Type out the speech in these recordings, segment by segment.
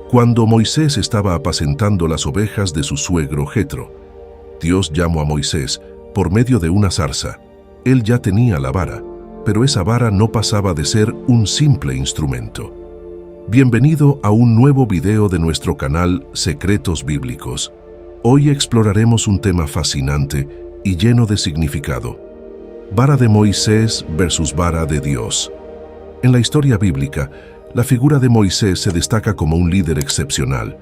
Cuando Moisés estaba apacentando las ovejas de su suegro Jetro, Dios llamó a Moisés por medio de una zarza. Él ya tenía la vara, pero esa vara no pasaba de ser un simple instrumento. Bienvenido a un nuevo video de nuestro canal Secretos Bíblicos. Hoy exploraremos un tema fascinante y lleno de significado: vara de Moisés versus vara de Dios. En la historia bíblica, la figura de Moisés se destaca como un líder excepcional,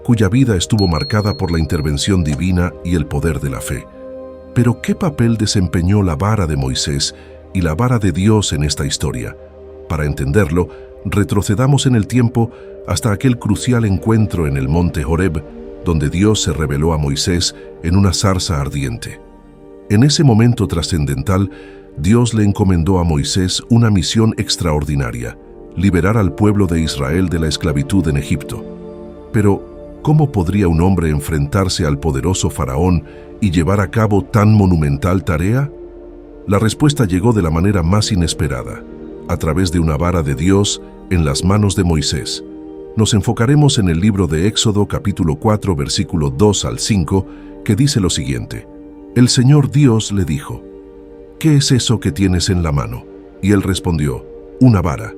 cuya vida estuvo marcada por la intervención divina y el poder de la fe. Pero, ¿qué papel desempeñó la vara de Moisés y la vara de Dios en esta historia? Para entenderlo, retrocedamos en el tiempo hasta aquel crucial encuentro en el monte Horeb, donde Dios se reveló a Moisés en una zarza ardiente. En ese momento trascendental, Dios le encomendó a Moisés una misión extraordinaria: liberar al pueblo de Israel de la esclavitud en Egipto. Pero, ¿cómo podría un hombre enfrentarse al poderoso faraón y llevar a cabo tan monumental tarea? La respuesta llegó de la manera más inesperada, a través de una vara de Dios en las manos de Moisés. Nos enfocaremos en el libro de Éxodo capítulo 4, versículo 2 al 5, que dice lo siguiente: El Señor Dios le dijo: ¿Qué es eso que tienes en la mano? Y él respondió: una vara.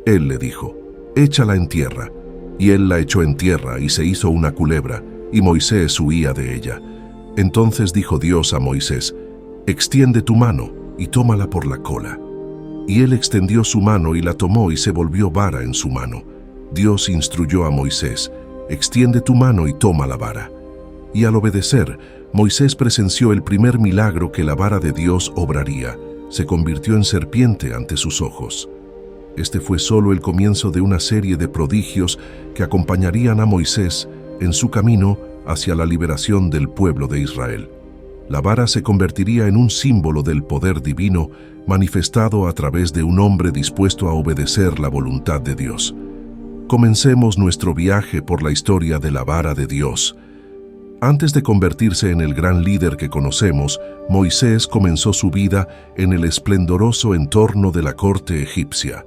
Él le dijo: échala en tierra. Y él la echó en tierra y se hizo una culebra, y Moisés huía de ella. Entonces dijo Dios a Moisés: extiende tu mano y tómala por la cola. Y él extendió su mano y la tomó y se volvió vara en su mano. Dios instruyó a Moisés: extiende tu mano y toma la vara. Y al obedecer, Moisés presenció el primer milagro que la vara de Dios obraría: se convirtió en serpiente ante sus ojos. Este fue solo el comienzo de una serie de prodigios que acompañarían a Moisés en su camino hacia la liberación del pueblo de Israel. La vara se convertiría en un símbolo del poder divino manifestado a través de un hombre dispuesto a obedecer la voluntad de Dios. Comencemos nuestro viaje por la historia de la vara de Dios. Antes de convertirse en el gran líder que conocemos, Moisés comenzó su vida en el esplendoroso entorno de la corte egipcia.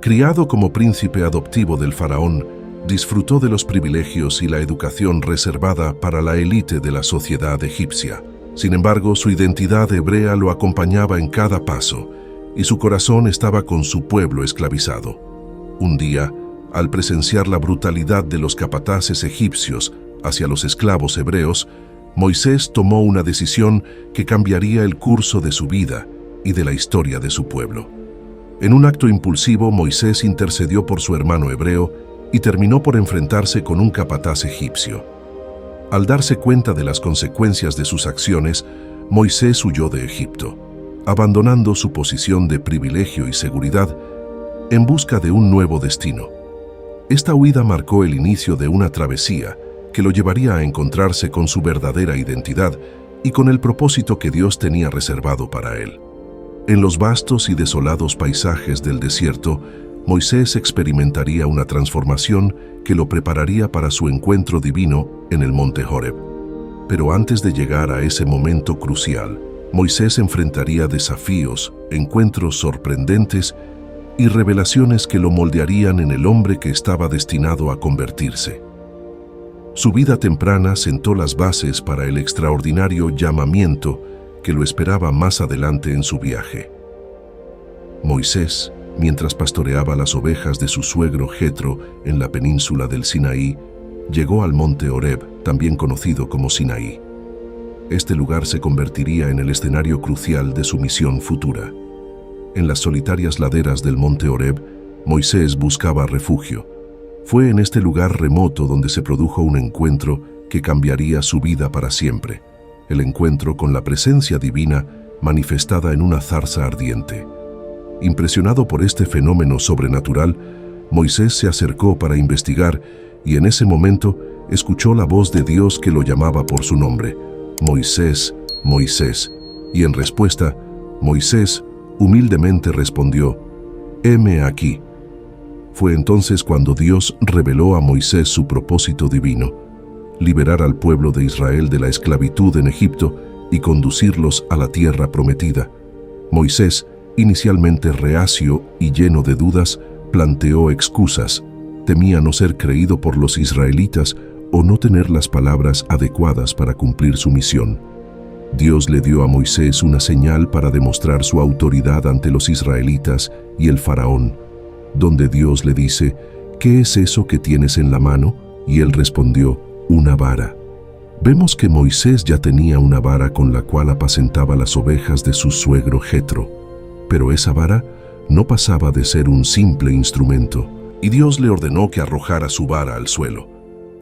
Criado como príncipe adoptivo del faraón, disfrutó de los privilegios y la educación reservada para la élite de la sociedad egipcia. Sin embargo, su identidad hebrea lo acompañaba en cada paso, y su corazón estaba con su pueblo esclavizado. Un día, al presenciar la brutalidad de los capataces egipcios hacia los esclavos hebreos, Moisés tomó una decisión que cambiaría el curso de su vida y de la historia de su pueblo. En un acto impulsivo, Moisés intercedió por su hermano hebreo y terminó por enfrentarse con un capataz egipcio. Al darse cuenta de las consecuencias de sus acciones, Moisés huyó de Egipto, abandonando su posición de privilegio y seguridad en busca de un nuevo destino. Esta huida marcó el inicio de una travesía que lo llevaría a encontrarse con su verdadera identidad y con el propósito que Dios tenía reservado para él. En los vastos y desolados paisajes del desierto, Moisés experimentaría una transformación que lo prepararía para su encuentro divino en el monte Horeb. Pero antes de llegar a ese momento crucial, Moisés enfrentaría desafíos, encuentros sorprendentes y revelaciones que lo moldearían en el hombre que estaba destinado a convertirse. Su vida temprana sentó las bases para el extraordinario llamamiento que lo esperaba más adelante en su viaje. Moisés, mientras pastoreaba las ovejas de su suegro Jetro en la península del Sinaí, llegó al monte Horeb, también conocido como Sinaí. Este lugar se convertiría en el escenario crucial de su misión futura. En las solitarias laderas del monte Horeb, Moisés buscaba refugio. Fue en este lugar remoto donde se produjo un encuentro que cambiaría su vida para siempre: el encuentro con la presencia divina manifestada en una zarza ardiente. Impresionado por este fenómeno sobrenatural, Moisés se acercó para investigar y en ese momento escuchó la voz de Dios que lo llamaba por su nombre: Moisés, Moisés. Y en respuesta, Moisés humildemente respondió: heme aquí. Fue entonces cuando Dios reveló a Moisés su propósito divino: liberar al pueblo de Israel de la esclavitud en Egipto y conducirlos a la tierra prometida. Moisés, inicialmente reacio y lleno de dudas, planteó excusas, Temía no ser creído por los israelitas o no tener las palabras adecuadas para cumplir su misión. Dios le dio a Moisés una señal para demostrar su autoridad ante los israelitas y el faraón, donde Dios le dice, ¿qué es eso que tienes en la mano? Y él respondió, una vara. Vemos que Moisés ya tenía una vara con la cual apacentaba las ovejas de su suegro Jetro, pero esa vara no pasaba de ser un simple instrumento, y Dios le ordenó que arrojara su vara al suelo.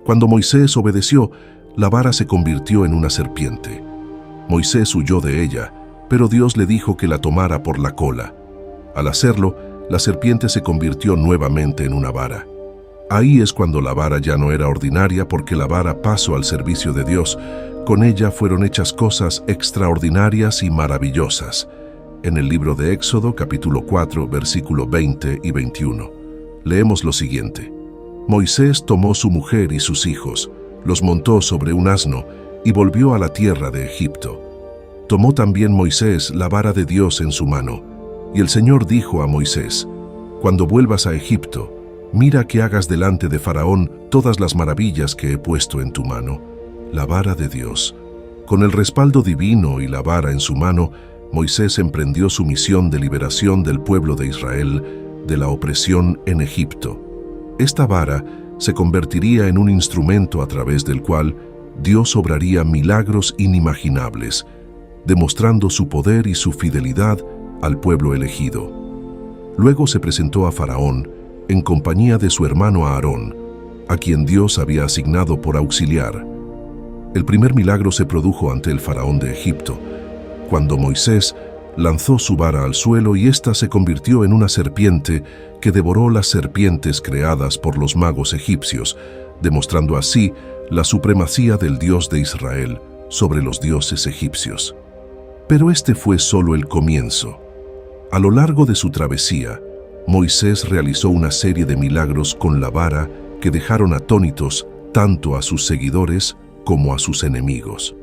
Cuando Moisés obedeció, la vara se convirtió en una serpiente. Moisés huyó de ella, pero Dios le dijo que la tomara por la cola. Al hacerlo, la serpiente se convirtió nuevamente en una vara. Ahí es cuando la vara ya no era ordinaria, porque la vara pasó al servicio de Dios. Con ella fueron hechas cosas extraordinarias y maravillosas. En el libro de Éxodo, capítulo 4, versículo 20 y 21. Leemos lo siguiente. Moisés tomó su mujer y sus hijos, los montó sobre un asno y volvió a la tierra de Egipto. Tomó también Moisés la vara de Dios en su mano, y el Señor dijo a Moisés, cuando vuelvas a Egipto, mira que hagas delante de Faraón todas las maravillas que he puesto en tu mano. La vara de Dios. Con el respaldo divino y la vara en su mano, Moisés emprendió su misión de liberación del pueblo de Israel de la opresión en Egipto. Esta vara se convertiría en un instrumento a través del cual Dios obraría milagros inimaginables, demostrando su poder y su fidelidad al pueblo elegido. Luego se presentó a Faraón en compañía de su hermano Aarón, a quien Dios había asignado por auxiliar. El primer milagro se produjo ante el faraón de Egipto, cuando Moisés lanzó su vara al suelo y ésta se convirtió en una serpiente que devoró las serpientes creadas por los magos egipcios, demostrando así la supremacía del Dios de Israel sobre los dioses egipcios. Pero este fue solo el comienzo. A lo largo de su travesía, Moisés realizó una serie de milagros con la vara que dejaron atónitos tanto a sus seguidores como a sus enemigos.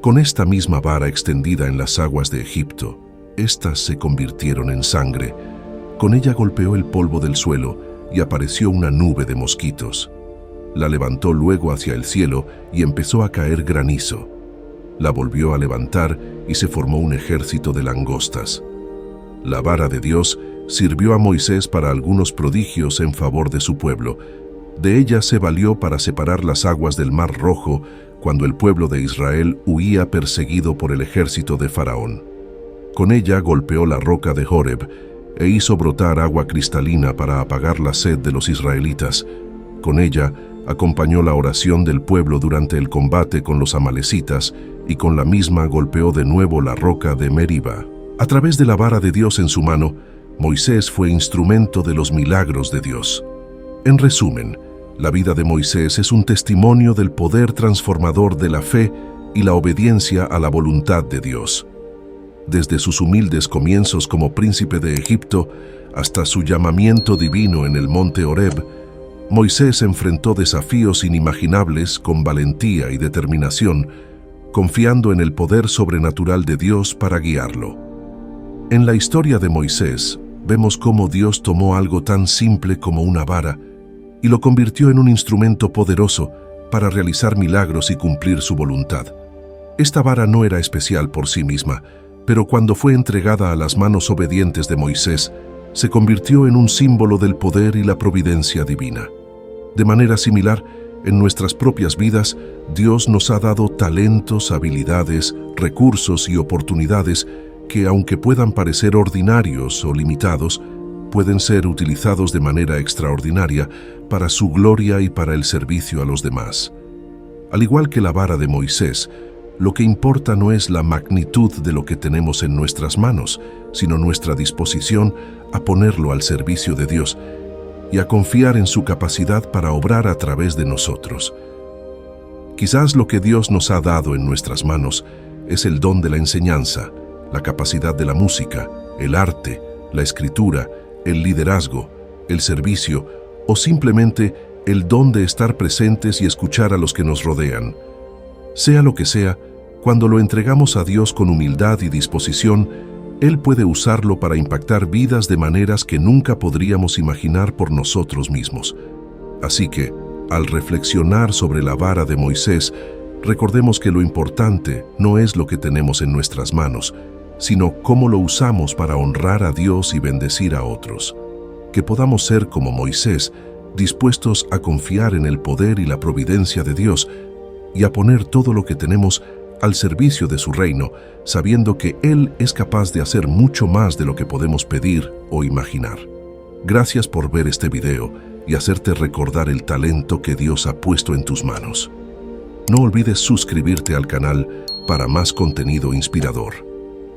Con esta misma vara extendida en las aguas de Egipto, éstas se convirtieron en sangre. Con ella golpeó el polvo del suelo y apareció una nube de mosquitos. La levantó luego hacia el cielo y empezó a caer granizo. La volvió a levantar y se formó un ejército de langostas. La vara de Dios sirvió a Moisés para algunos prodigios en favor de su pueblo. De ella se valió para separar las aguas del Mar Rojo cuando el pueblo de Israel huía perseguido por el ejército de Faraón. Con ella golpeó la roca de Horeb e hizo brotar agua cristalina para apagar la sed de los israelitas. Con ella acompañó la oración del pueblo durante el combate con los amalecitas y con la misma golpeó de nuevo la roca de Meriba. A través de la vara de Dios en su mano, Moisés fue instrumento de los milagros de Dios. En resumen, la vida de Moisés es un testimonio del poder transformador de la fe y la obediencia a la voluntad de Dios. Desde sus humildes comienzos como príncipe de Egipto hasta su llamamiento divino en el monte Horeb, Moisés enfrentó desafíos inimaginables con valentía y determinación, confiando en el poder sobrenatural de Dios para guiarlo. En la historia de Moisés, vemos cómo Dios tomó algo tan simple como una vara y lo convirtió en un instrumento poderoso para realizar milagros y cumplir su voluntad. Esta vara no era especial por sí misma, pero cuando fue entregada a las manos obedientes de Moisés, se convirtió en un símbolo del poder y la providencia divina. De manera similar, en nuestras propias vidas, Dios nos ha dado talentos, habilidades, recursos y oportunidades que, aunque puedan parecer ordinarios o limitados, pueden ser utilizados de manera extraordinaria para su gloria y para el servicio a los demás. Al igual que la vara de Moisés, lo que importa no es la magnitud de lo que tenemos en nuestras manos, sino nuestra disposición a ponerlo al servicio de Dios y a confiar en su capacidad para obrar a través de nosotros. Quizás lo que Dios nos ha dado en nuestras manos es el don de la enseñanza, la capacidad de la música, el arte, la escritura, el liderazgo, el servicio o simplemente el don de estar presentes y escuchar a los que nos rodean. Sea lo que sea, cuando lo entregamos a Dios con humildad y disposición, Él puede usarlo para impactar vidas de maneras que nunca podríamos imaginar por nosotros mismos. Así que, al reflexionar sobre la vara de Moisés, recordemos que lo importante no es lo que tenemos en nuestras manos, sino cómo lo usamos para honrar a Dios y bendecir a otros. Que podamos ser como Moisés, dispuestos a confiar en el poder y la providencia de Dios y a poner todo lo que tenemos al servicio de su reino, sabiendo que Él es capaz de hacer mucho más de lo que podemos pedir o imaginar. Gracias por ver este video y hacerte recordar el talento que Dios ha puesto en tus manos. No olvides suscribirte al canal para más contenido inspirador.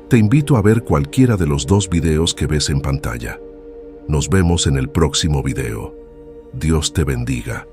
Te invito a ver cualquiera de los 2 videos que ves en pantalla. Nos vemos en el próximo video. Dios te bendiga.